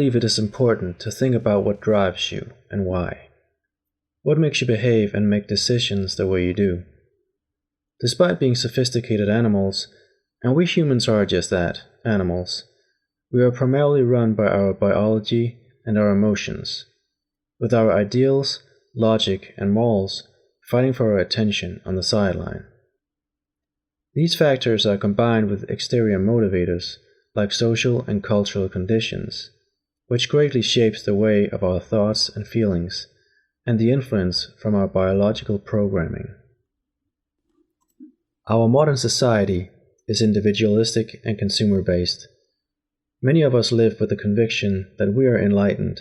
believe it is important to think about what drives you and why. What makes you behave and make decisions the way you do? Despite being sophisticated animals, and we humans are just that, animals, we are primarily run by our biology and our emotions, with our ideals, logic, and morals fighting for our attention on the sideline. These factors are combined with exterior motivators like social and cultural conditions, which greatly shapes the way of our thoughts and feelings, and the influence from our biological programming. Our modern society is individualistic and consumer-based. Many of us live with the conviction that we are enlightened,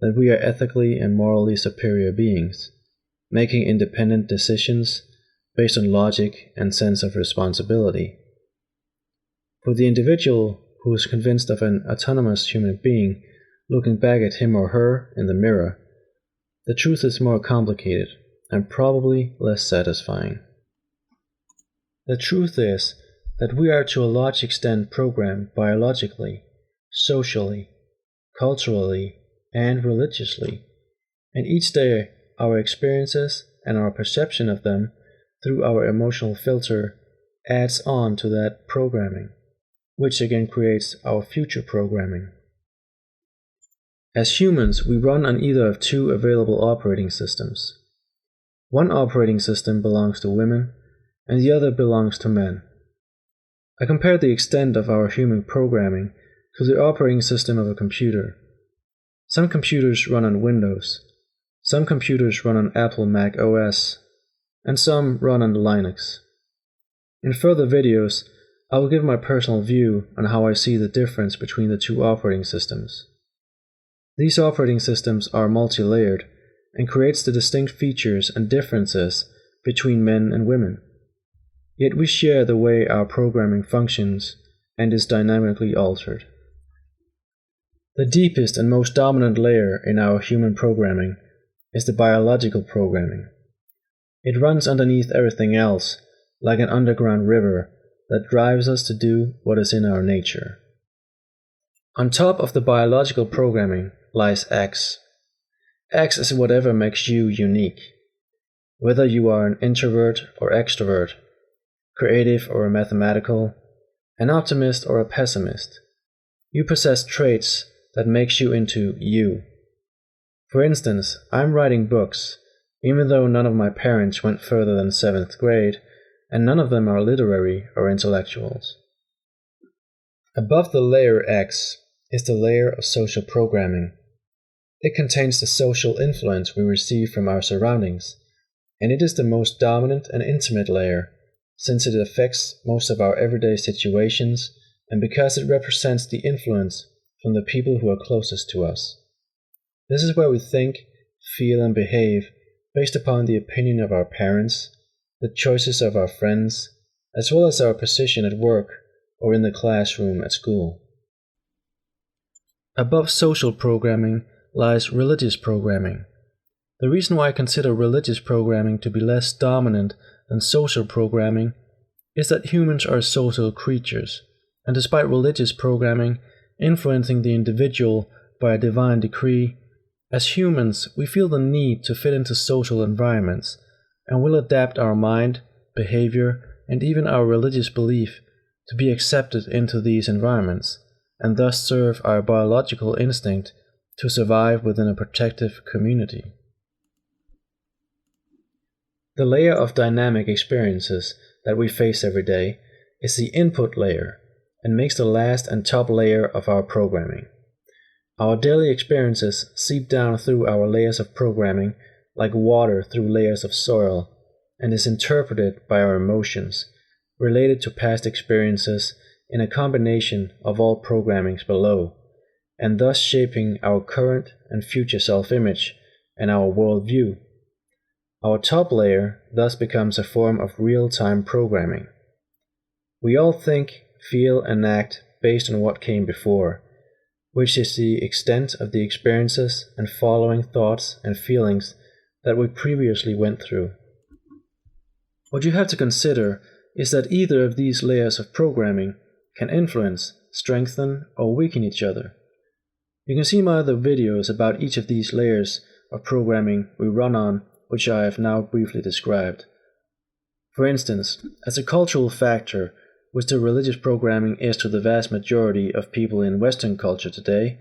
that we are ethically and morally superior beings, making independent decisions based on logic and sense of responsibility. For the individual who is convinced of an autonomous human being looking back at him or her in the mirror, the truth is more complicated and probably less satisfying. The truth is that we are to a large extent programmed biologically, socially, culturally, and religiously, and each day our experiences and our perception of them through our emotional filter adds on to that programming, which again creates our future programming. As humans, we run on either of two available operating systems. One operating system belongs to women, and the other belongs to men. I compared the extent of our human programming to the operating system of a computer. Some computers run on Windows, some computers run on Apple Mac OS, and some run on Linux. In further videos, I will give my personal view on how I see the difference between the two operating systems. These operating systems are multi-layered and creates the distinct features and differences between men and women. Yet we share the way our programming functions and is dynamically altered. The deepest and most dominant layer in our human programming is the biological programming. It runs underneath everything else, like an underground river that drives us to do what is in our nature. On top of the biological programming lies X. X is whatever makes you unique. Whether you are an introvert or extrovert, creative or mathematical, an optimist or a pessimist, you possess traits that makes you into you. For instance, I'm writing books, even though none of my parents went further than 7th grade, and none of them are literary or intellectuals. Above the layer X is the layer of social programming. It contains the social influence we receive from our surroundings, and it is the most dominant and intimate layer, since it affects most of our everyday situations and because it represents the influence from the people who are closest to us. This is where we think, feel, and behave based upon the opinion of our parents, the choices of our friends, as well as our position at work or in the classroom at school. Above social programming lies religious programming. The reason why I consider religious programming to be less dominant than social programming is that humans are social creatures, and despite religious programming influencing the individual by a divine decree, as humans we feel the need to fit into social environments and will adapt our mind, behavior, and even our religious belief to be accepted into these environments, and thus serve our biological instinct to survive within a protective community. The layer of dynamic experiences that we face every day is the input layer and makes the last and top layer of our programming. Our daily experiences seep down through our layers of programming like water through layers of soil and is interpreted by our emotions related to past experiences in a combination of all programmings below, and thus shaping our current and future self-image and our worldview. Our top layer thus becomes a form of real-time programming. We all think, feel, and act based on what came before, which is the extent of the experiences and following thoughts and feelings that we previously went through. What you have to consider is that either of these layers of programming can influence, strengthen, or weaken each other. You can see my other videos about each of these layers of programming we run on, which I have now briefly described. For instance, as a cultural factor, which the religious programming is to the vast majority of people in Western culture today,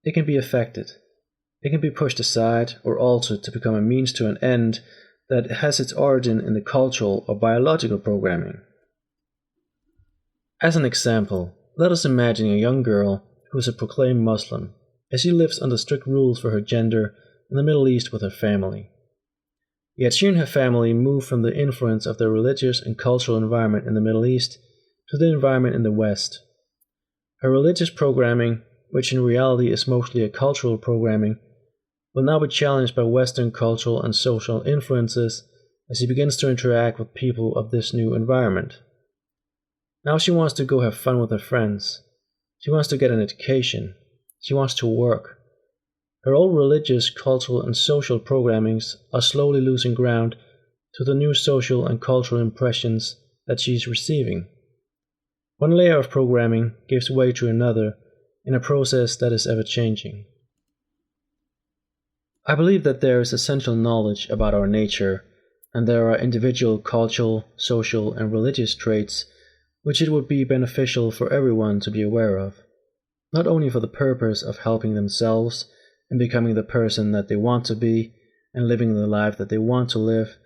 it can be affected. It can be pushed aside or altered to become a means to an end that has its origin in the cultural or biological programming. As an example, let us imagine a young girl who is a proclaimed Muslim, as she lives under strict rules for her gender in the Middle East with her family. Yet she and her family move from the influence of their religious and cultural environment in the Middle East to the environment in the West. Her religious programming, which in reality is mostly a cultural programming, will now be challenged by Western cultural and social influences as she begins to interact with people of this new environment. Now she wants to go have fun with her friends. She wants to get an education. She wants to work. Her old religious, cultural, and social programmings are slowly losing ground to the new social and cultural impressions that she is receiving. One layer of programming gives way to another in a process that is ever-changing. I believe that there is essential knowledge about our nature, and there are individual cultural, social, and religious traits which it would be beneficial for everyone to be aware of, not only for the purpose of helping themselves in becoming the person that they want to be and living the life that they want to live,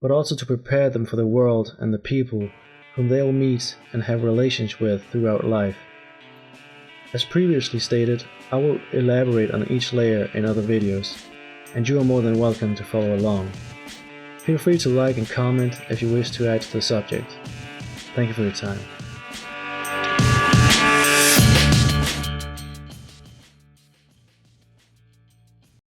but also to prepare them for the world and the people whom they will meet and have relations with throughout life. As previously stated, I will elaborate on each layer in other videos, and you are more than welcome to follow along. Feel free to like and comment if you wish to add to the subject. Thank you for your time.